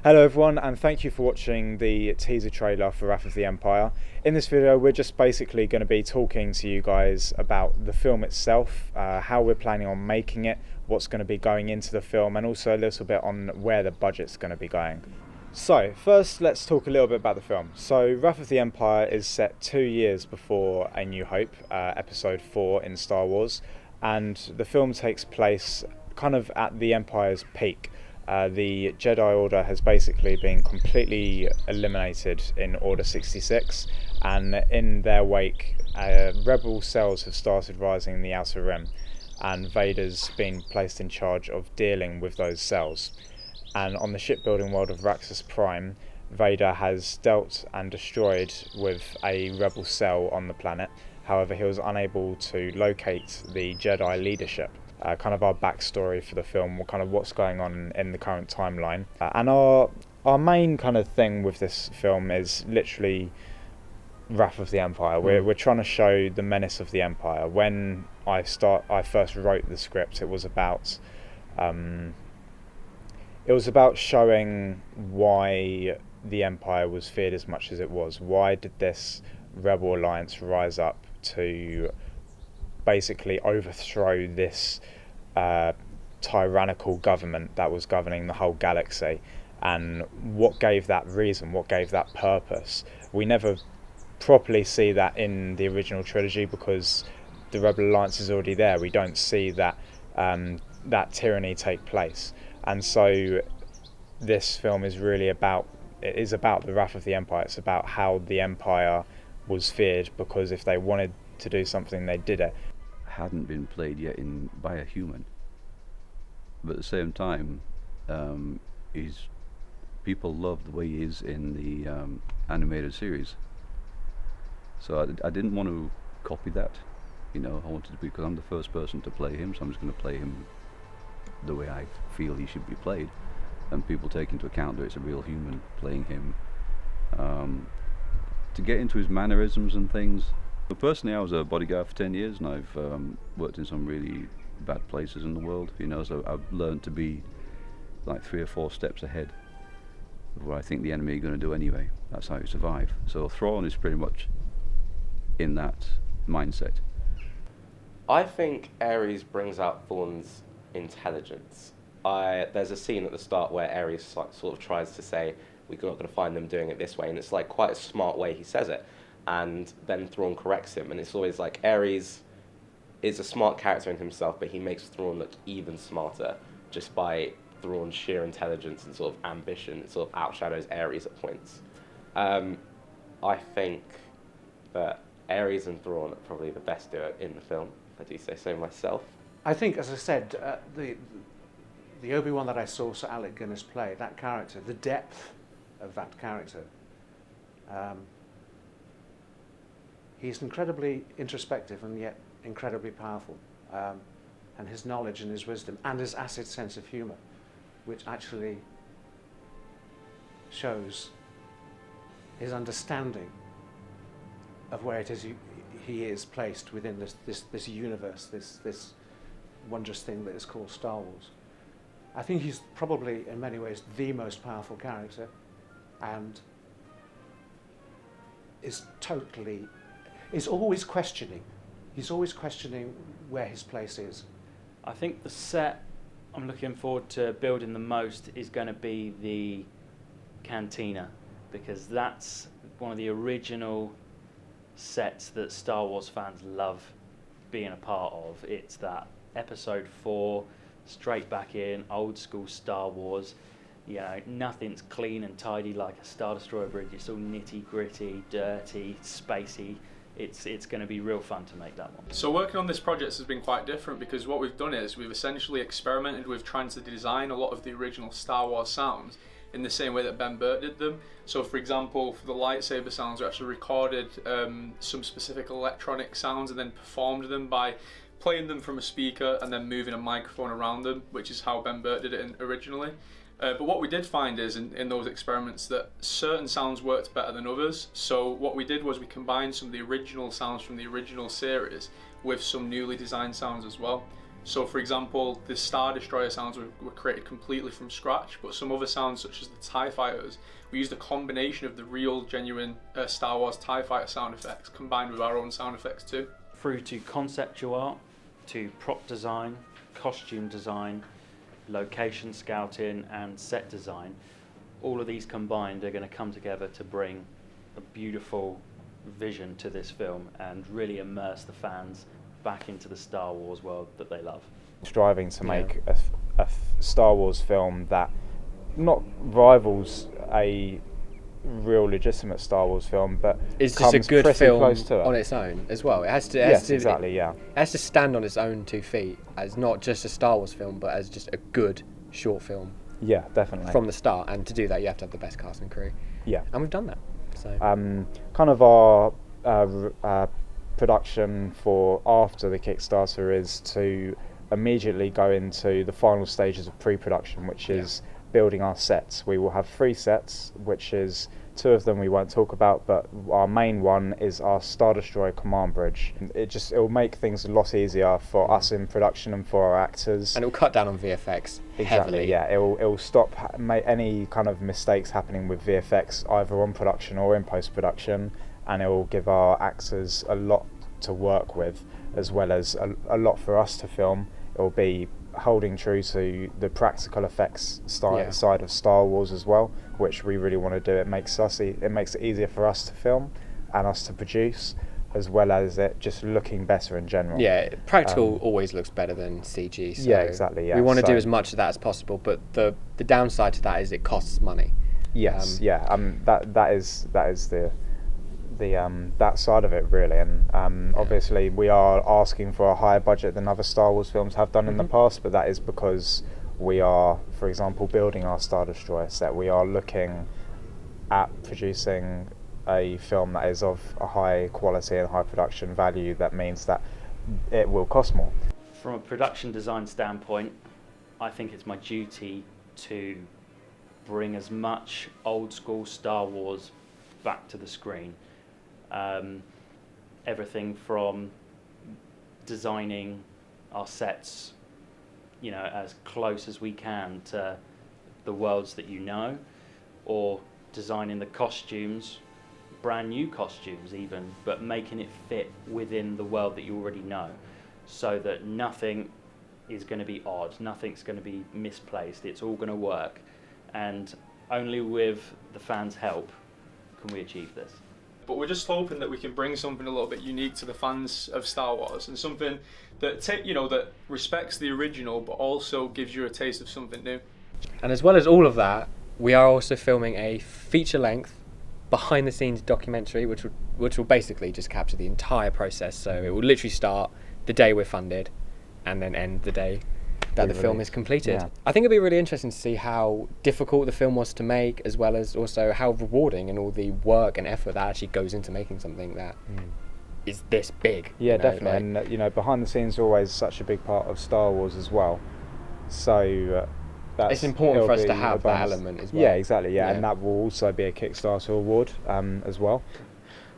Hello everyone, and thank you for watching the teaser trailer for Wrath of the Empire. In this video we're just basically going to be talking to you guys about the film itself, how we're planning on making it, what's going to be going into the film, and also a little bit on where the budget's going to be going. So first let's talk a little bit about the film. So Wrath of the Empire is set 2 years before A New Hope, episode 4 in Star Wars, and the film takes place kind of at the Empire's peak. The Jedi Order has basically been completely eliminated in Order 66, and in their wake rebel cells have started rising in the Outer Rim, and Vader's been placed in charge of dealing with those cells. And on the shipbuilding world of Raxus Prime, Vader has dealt and destroyed with a rebel cell on the planet. However, he was unable to locate the Jedi leadership. Kind of our backstory for the film, kind of what's going on in the current timeline. And our main kind of thing with this film is literally Wrath of the Empire. We're trying to show the menace of the Empire. When I first wrote the script, it was about showing why the Empire was feared as much as it was. Why did this rebel alliance rise up to basically overthrow this tyrannical government that was governing the whole galaxy, and what gave that reason, what gave that purpose? We never properly see that in the original trilogy because the Rebel Alliance is already there. We don't see that that tyranny take place, and so this film is really about the Wrath of the Empire. It's about how the Empire was feared because if they wanted to do something, they did it. Hadn't been played yet by a human, but at the same time, people love the way he is in the animated series. So I didn't want to copy that, I wanted to, because I'm the first person to play him, so I'm just going to play him the way I feel he should be played, and people take into account that it's a real human playing him. To get into his mannerisms and things. But personally, I was a bodyguard for 10 years, and I've worked in some really bad places in the world, so I've learned to be like 3 or 4 steps ahead of what I think the enemy are going to do anyway. That's how you survive. So Thrawn is pretty much in that mindset. I think Ares brings out Thrawn's intelligence. There's a scene at the start where Ares sort of tries to say, we're not going to find them doing it this way, and it's like quite a smart way he says it. And then Thrawn corrects him, and it's always like Ares is a smart character in himself, but he makes Thrawn look even smarter just by Thrawn's sheer intelligence and sort of ambition. It sort of outshadows Ares at points. I think that Ares and Thrawn are probably the best duo in the film, if I do say so myself. I think, as I said, the Obi-Wan that I saw Sir Alec Guinness play, that character, the depth of that character, he's incredibly introspective and yet incredibly powerful, and his knowledge and his wisdom and his acid sense of humour, which actually shows his understanding of where it is he is placed within this universe, this wondrous thing that is called Star Wars. I think he's probably in many ways the most powerful character, and is always questioning. He's always questioning where his place is. I think the set I'm looking forward to building the most is going to be the cantina, because that's one of the original sets that Star Wars fans love being a part of. It's that episode 4, straight back in, old school Star Wars. Nothing's clean and tidy like a Star Destroyer bridge. It's all nitty gritty, dirty, spacey. It's going to be real fun to make that one. So working on this project has been quite different, because what we've done is we've essentially experimented with trying to design a lot of the original Star Wars sounds in the same way that Ben Burtt did them. So for example, for the lightsaber sounds, we actually recorded some specific electronic sounds and then performed them by playing them from a speaker and then moving a microphone around them, which is how Ben Burtt did it originally. But what we did find is in those experiments that certain sounds worked better than others. So what we did was we combined some of the original sounds from the original series with some newly designed sounds as well. So for example, the Star Destroyer sounds were created completely from scratch, but some other sounds such as the TIE Fighters, we used a combination of the real genuine Star Wars TIE Fighter sound effects combined with our own sound effects too. Through to conceptual art, to prop design, costume design, location scouting and set design, all of these combined are going to come together to bring a beautiful vision to this film and really immerse the fans back into the Star Wars world that they love. Striving to make a Star Wars film that not rivals a real legitimate Star Wars film, but it's just a good pretty film close to it. on its own as well. It has to. Exactly. It has to stand on its own 2 feet as not just a Star Wars film, but as just a good short film. Yeah, definitely. From the start, and to do that, you have to have the best cast and crew. Yeah, and we've done that. So, kind of our production for after the Kickstarter is to immediately go into the final stages of pre-production, which is building our sets. We will have 3 sets, which is 2 of them we won't talk about, but our main one is our Star Destroyer command bridge. It will make things a lot easier for us in production and for our actors. And it will cut down on VFX heavily. Yeah, it will stop any kind of mistakes happening with VFX either on production or in post-production, and it will give our actors a lot to work with, as well as a lot for us to film. It will be holding true to the practical effects side of Star Wars as well, which we really want to do. It makes it easier for us to film and us to produce, as well as it just looking better in general. Yeah, practical always looks better than CG. So yeah, exactly. Yeah, we want to do as much of that as possible, but the downside to that is it costs money. Yes, that is that side of it really, and obviously we are asking for a higher budget than other Star Wars films have done in the past, but that is because we are, for example, building our Star Destroyer set. We are looking at producing a film that is of a high quality and high production value. That means that it will cost more. From a production design standpoint, I think it's my duty to bring as much old school Star Wars back to the screen. Everything from designing our sets, as close as we can to the worlds that or designing the costumes, brand new costumes even, but making it fit within the world that you already know, so that nothing is going to be odd, nothing's going to be misplaced, it's all going to work, and only with the fans' help can we achieve this. But we're just hoping that we can bring something a little bit unique to the fans of Star Wars, and something that that respects the original but also gives you a taste of something new. And as well as all of that, we are also filming a feature-length behind-the-scenes documentary, which will basically just capture the entire process. So it will literally start the day we're funded, and then end the day that the film is completed. Yeah. I think it'd be really interesting to see how difficult the film was to make, as well as also how rewarding and all the work and effort that actually goes into making something that is this big. Yeah, definitely. And behind the scenes is always such a big part of Star Wars as well. So it's important for us to have that element as well. Yeah, exactly. Yeah, and that will also be a Kickstarter award as well.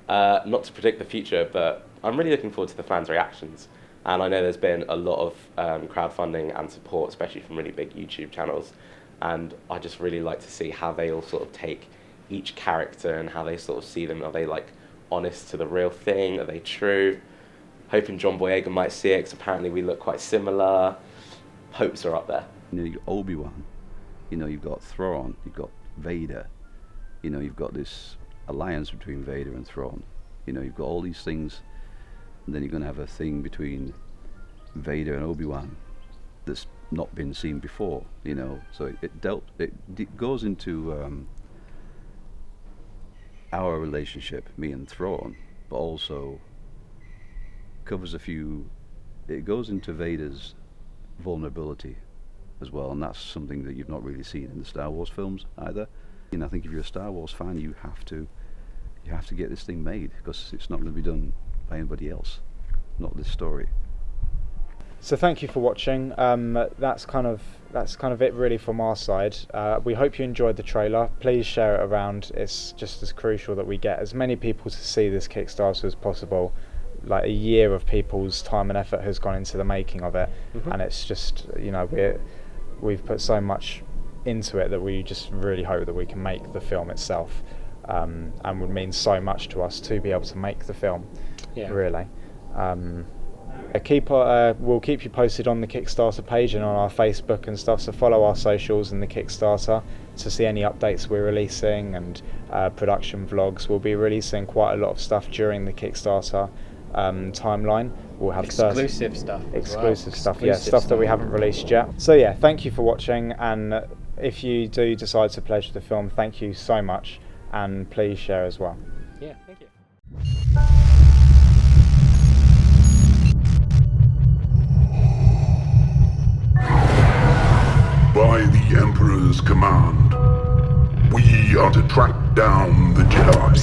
Not to predict the future, but I'm really looking forward to the fans' reactions. And I know there's been a lot of crowdfunding and support, especially from really big YouTube channels. And I just really like to see how they all sort of take each character and how they sort of see them. Are they honest to the real thing? Are they true? Hoping John Boyega might see it, because apparently we look quite similar. Hopes are up there. You've got Obi-Wan, you've got Thrawn, you've got Vader, you've got this alliance between Vader and Thrawn. You've got all these things. And then you're going to have a thing between Vader and Obi-Wan that's not been seen before, So it goes into our relationship, me and Thrawn, but also covers it goes into Vader's vulnerability as well, and that's something that you've not really seen in the Star Wars films either. I think if you're a Star Wars fan, you have to get this thing made, because it's not going to be done by anybody else, not this story. So thank you for watching. That's kind of it really from our side. We hope you enjoyed the trailer. Please share it around. It's just as crucial that we get as many people to see this Kickstarter as possible. like a year of people's time and effort has gone into the making of it, Mhm. and it's just, you know, we've put so much into it that we just really hope that we can make the film itself, and would mean so much to us to be able to make the film. Yeah. Really. We'll keep you posted on the Kickstarter page and on our Facebook and stuff, so follow our socials and the Kickstarter to see any updates we're releasing, and production vlogs. We'll be releasing quite a lot of stuff during the Kickstarter timeline. We'll have Exclusive stuff. exclusive stuff, yeah, stuff that we haven't released yet. So yeah, thank you for watching, and if you do decide to pledge the film, thank you so much, and please share as well. Yeah, thank you. By the Emperor's command, we are to track down the Jedi.